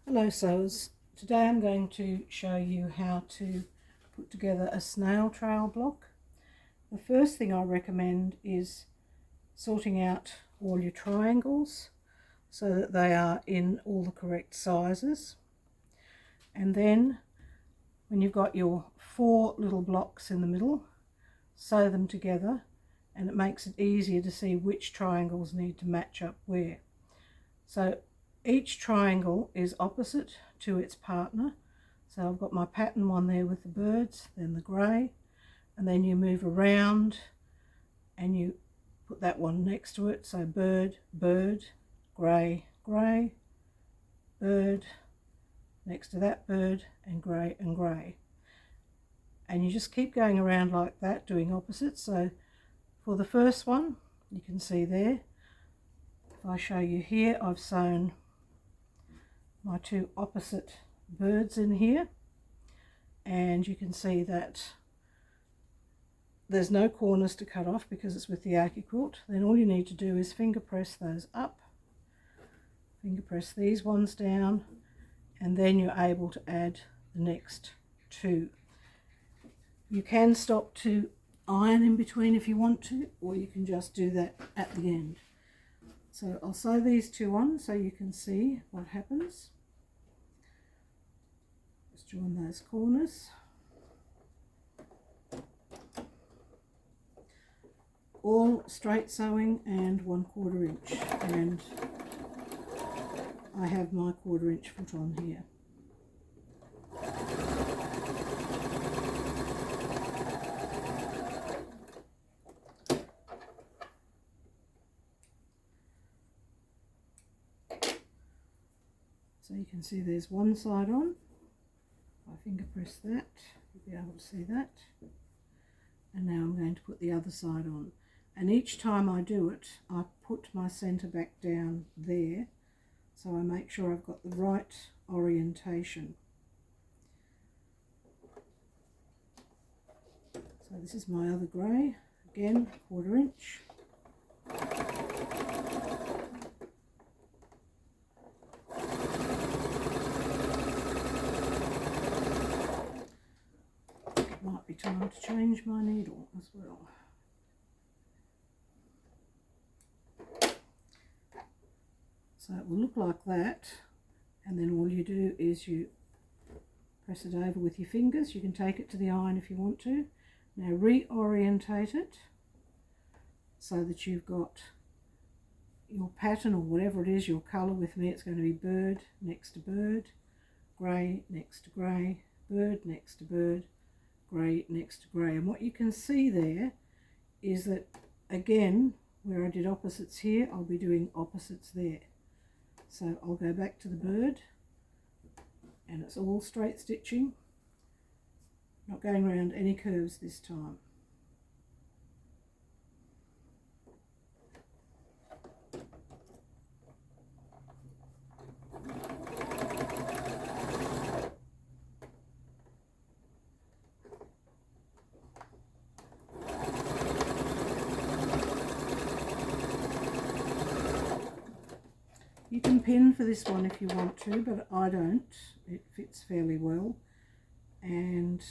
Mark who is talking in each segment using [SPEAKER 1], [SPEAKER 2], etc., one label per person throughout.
[SPEAKER 1] Hello sewers, today I'm going to show you how to put together a snail trail block. The first thing I recommend is sorting out all your triangles so that they are in all the correct sizes, and then when you've got your 4 little blocks in the middle, sew them together, and it makes it easier to see which triangles need to match up where. So each triangle is opposite to its partner. So I've got my pattern one there with the birds, then the grey, and then you move around and you put that one next to it. So bird, bird, grey, grey, bird, next to that bird, and grey and grey. And you just keep going around like that, doing opposites. So for the first one, you can see there, if I show you here, I've sewn my 2 opposite birds in here, and you can see that there's no corners to cut off because it's with the Archie quilt. Then all you need to do is finger press those up, finger press these ones down, and then you're able to add the next 2. You can stop to iron in between if you want to, or you can just do that at the end. So I'll sew these 2 on so you can see what happens. Just join those corners. All straight sewing and 1/4 inch, and I have my 1/4 inch foot on here. So you can see there's one side on. If I finger press that, you'll be able to see that. And now I'm going to put the other side on. And each time I do it, I put my centre back down there, so I make sure I've got the right orientation. So this is my other grey, again 1/4 inch. It might be time to change my needle as well. So it will look like that, and then all you do is you press it over with your fingers. You can take it to the iron if you want to. Now reorientate it so that you've got your pattern or whatever it is, your colour. With me it's going to be bird next to bird, grey next to grey, bird next to bird, grey next to grey. And what you can see there is that, again, where I did opposites here, I'll be doing opposites there. So I'll go back to the bird, and it's all straight stitching, not going around any curves this time. You can pin for this one if you want to, but I don't. It fits fairly well, and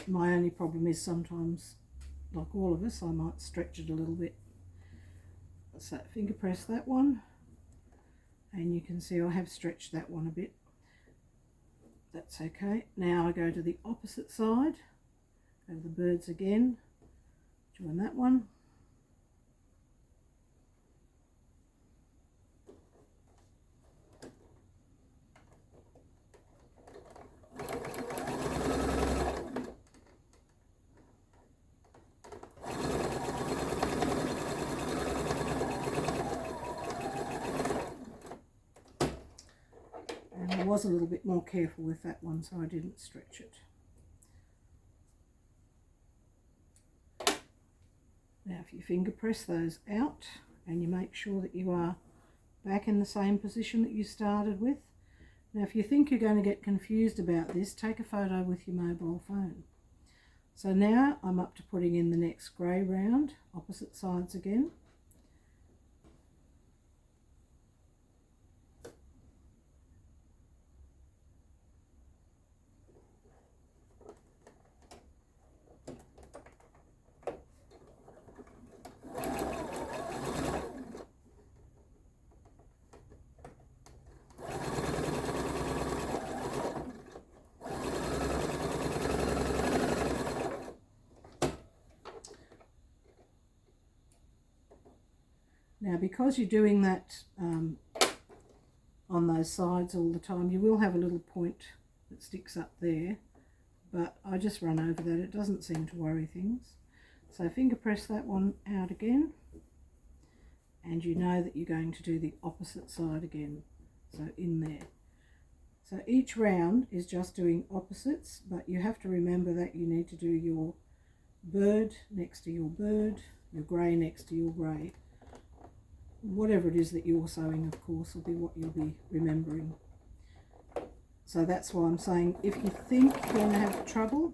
[SPEAKER 1] my only problem is sometimes, like all of us, I might stretch it a little bit. So finger press that one, and you can see I have stretched that one a bit. That's okay. Now I go to the opposite side, go to the birds again, join that one. I was a little bit more careful with that one, so I didn't stretch it. Now if you finger press those out and you make sure that you are back in the same position that you started with. Now if you think you're going to get confused about this, take a photo with your mobile phone. So now I'm up to putting in the next grey round, opposite sides again. Now, because you're doing that on those sides all the time, you will have a little point that sticks up there, but I just run over that. It doesn't seem to worry things. So finger press that one out again, and you know that you're going to do the opposite side again, so in there. So each round is just doing opposites, but you have to remember that you need to do your bird next to your bird, your grey next to your grey. Whatever it is that you're sewing, of course, will be what you'll be remembering. So that's why I'm saying, if you think you're going to have trouble,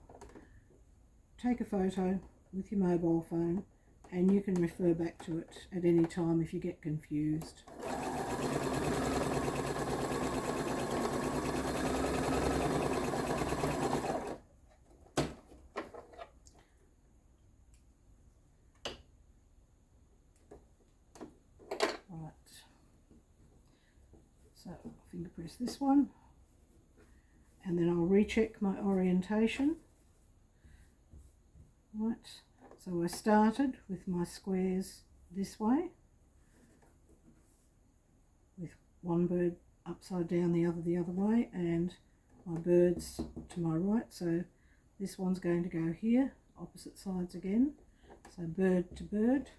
[SPEAKER 1] take a photo with your mobile phone and you can refer back to it at any time if you get confused. So I'll finger press this one, and then I'll recheck my orientation. Right, so I started with my squares this way, with one bird upside down, the other way, and my birds to my right. So this one's going to go here, opposite sides again. So bird to bird.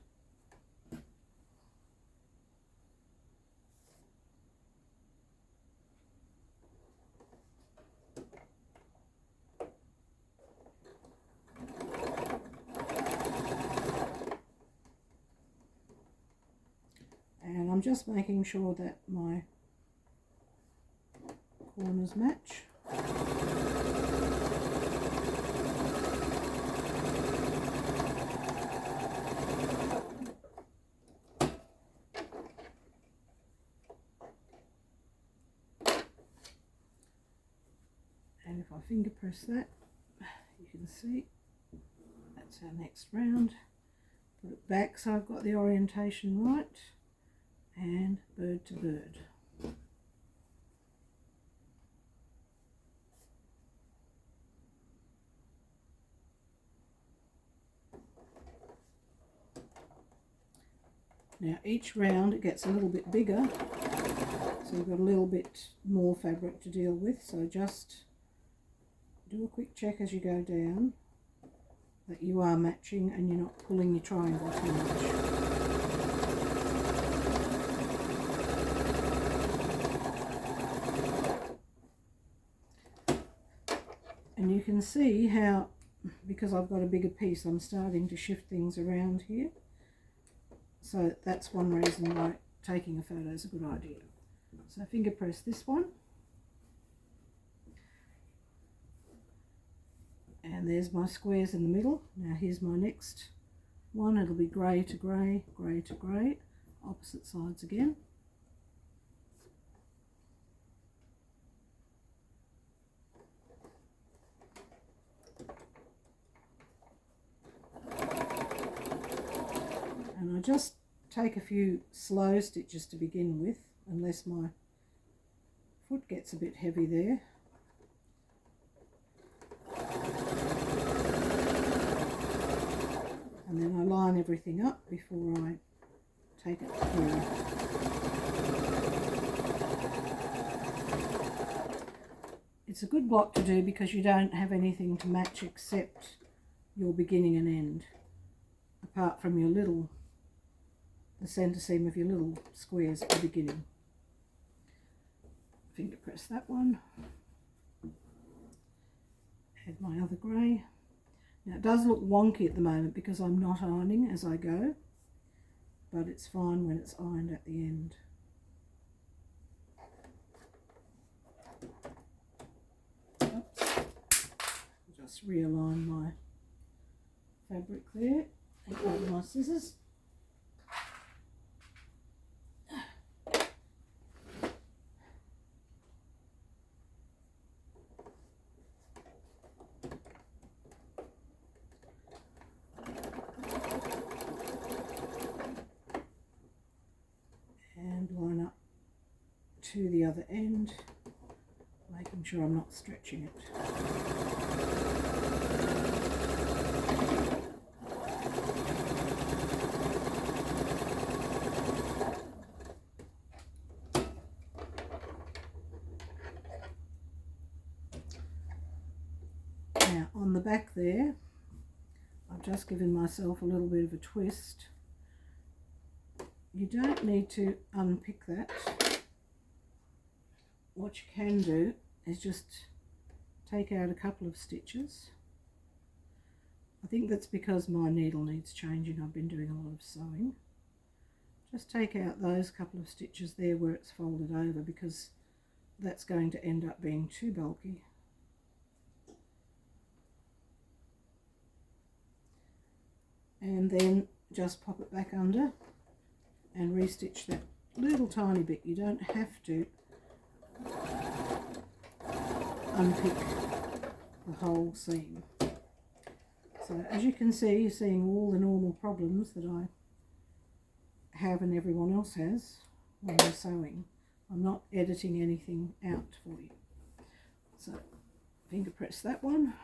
[SPEAKER 1] And I'm just making sure that my corners match. And if I finger press that, you can see that's our next round. Put it back so I've got the orientation right, and bird to bird. Now each round it gets a little bit bigger, so you've got a little bit more fabric to deal with, so just do a quick check as you go down that you are matching and you're not pulling your triangle too much. And you can see how, because I've got a bigger piece, I'm starting to shift things around here. So that's one reason why taking a photo is a good idea. So finger press this one. And there's my squares in the middle. Now here's my next one. It'll be grey to grey, grey to grey, opposite sides again. And I just take a few slow stitches to begin with, unless my foot gets a bit heavy there. And then I line everything up before I take it through. It's a good block to do because you don't have anything to match except your beginning and end, apart from your the centre seam of your little squares at the beginning. Finger press that one. Add my other grey. Now it does look wonky at the moment because I'm not ironing as I go, but it's fine when it's ironed at the end. Oops. Just realign my fabric there and grab my scissors. Line up to the other end, making sure I'm not stretching it. Now on the back there, I've just given myself a little bit of a twist. You don't need to unpick that. What you can do is just take out a couple of stitches. I think that's because my needle needs changing. I've been doing a lot of sewing. Just take out those couple of stitches there where it's folded over, because that's going to end up being too bulky. And then just pop it back under and restitch that little tiny bit. You don't have to unpick the whole seam. So as you can see, you're seeing all the normal problems that I have and everyone else has when they're sewing. I'm not editing anything out for you. So finger press that one,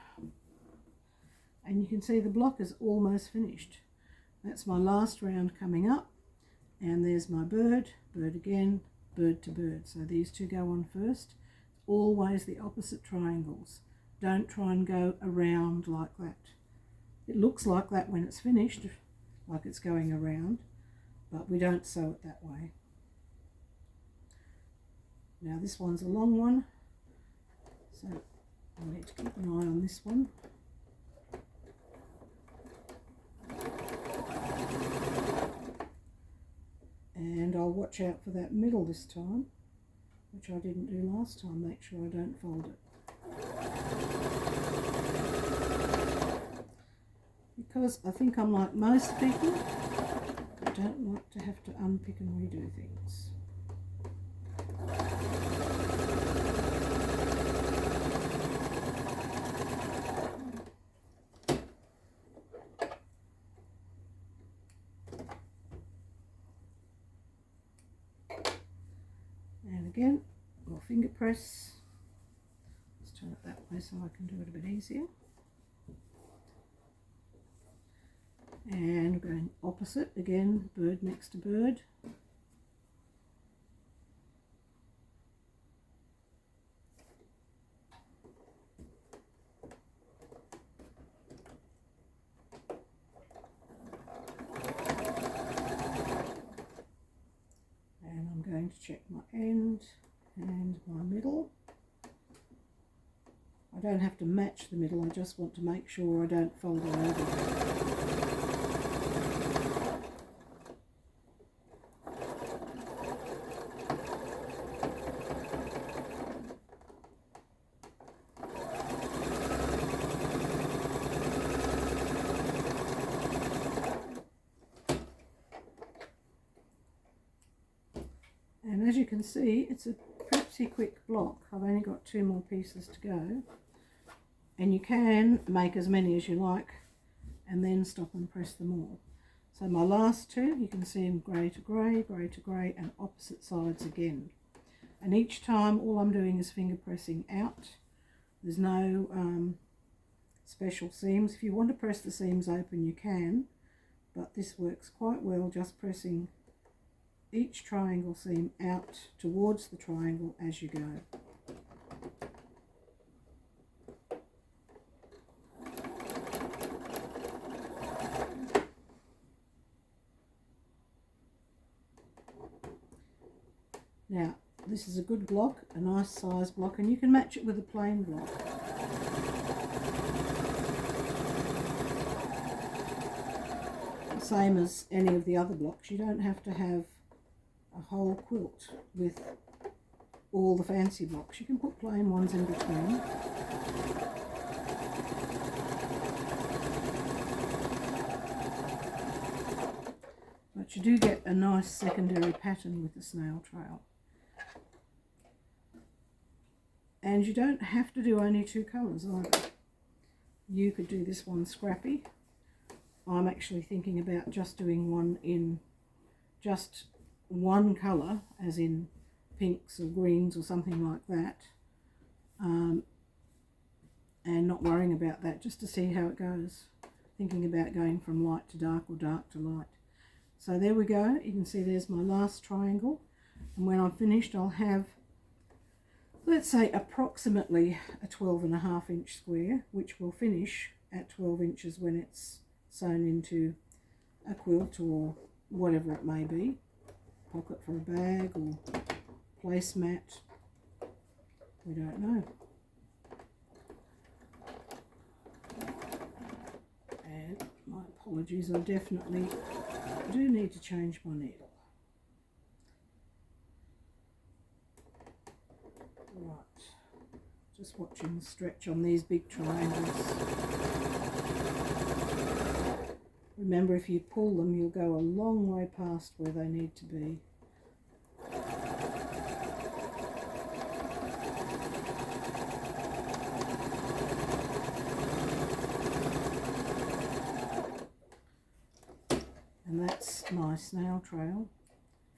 [SPEAKER 1] and you can see the block is almost finished. That's my last round coming up, and there's my bird, bird again, bird to bird. So these two go on first. Always the opposite triangles. Don't try and go around like that. It looks like that when it's finished, like it's going around, but we don't sew it that way. Now this one's a long one, so I need to keep an eye on this one. And I'll watch out for that middle this time, which I didn't do last time. Make sure I don't fold it. Because I think I'm like most people, I don't like to have to unpick and redo things. And again, we'll finger press. Let's turn it that way so I can do it a bit easier. And we're going opposite again, bird next to bird. And I'm going to check my end and my middle. I don't have to match the middle, I just want to make sure I don't fold it over. And as you can see, it's a pretty quick block. I've only got 2 more pieces to go. And you can make as many as you like and then stop and press them all. So my last 2, you can see them grey to grey, grey to grey, and opposite sides again. And each time all I'm doing is finger pressing out. There's no special seams. If you want to press the seams open, you can, but this works quite well just pressing each triangle seam out towards the triangle as you go. Now this is a good block, a nice size block, and you can match it with a plain block. Same as any of the other blocks, you don't have to have a whole quilt with all the fancy blocks. You can put plain ones in between. But you do get a nice secondary pattern with the snail trail. And you don't have to do only 2 colours either. You could do this one scrappy. I'm actually thinking about just doing one in just one colour, as in pinks or greens or something like that, and not worrying about that, just to see how it goes. Thinking about going from light to dark or dark to light. So there we go. You can see there's my last triangle, and when I'm finished I'll have let's say approximately a 12.5 inch square, which will finish at 12 inches when it's sewn into a quilt or whatever it may be, pocket for a bag or placemat, we don't know. And my apologies, I definitely do need to change my needle. Right, just watching the stretch on these big triangles. Remember, if you pull them, you'll go a long way past where they need to be. And that's my snail trail,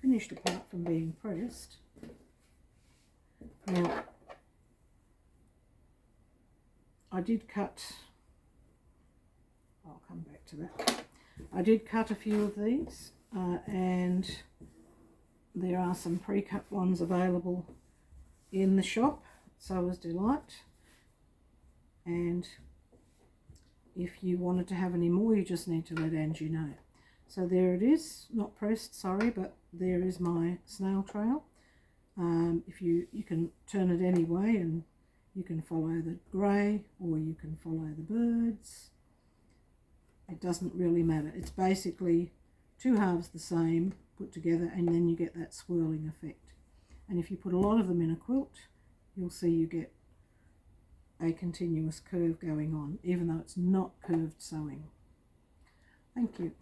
[SPEAKER 1] finished apart from being pressed. Now, I did cut, I'll come back to that. I did cut a few of these and there are some pre-cut ones available in the shop, Sewer's Delight, and if you wanted to have any more you just need to let Angie know. So there it is, not pressed, sorry, but there is my snail trail. If you can turn it any way and you can follow the grey or you can follow the birds. It doesn't really matter. It's basically two halves the same put together, and then you get that swirling effect. And if you put a lot of them in a quilt, you'll see you get a continuous curve going on, even though it's not curved sewing. Thank you.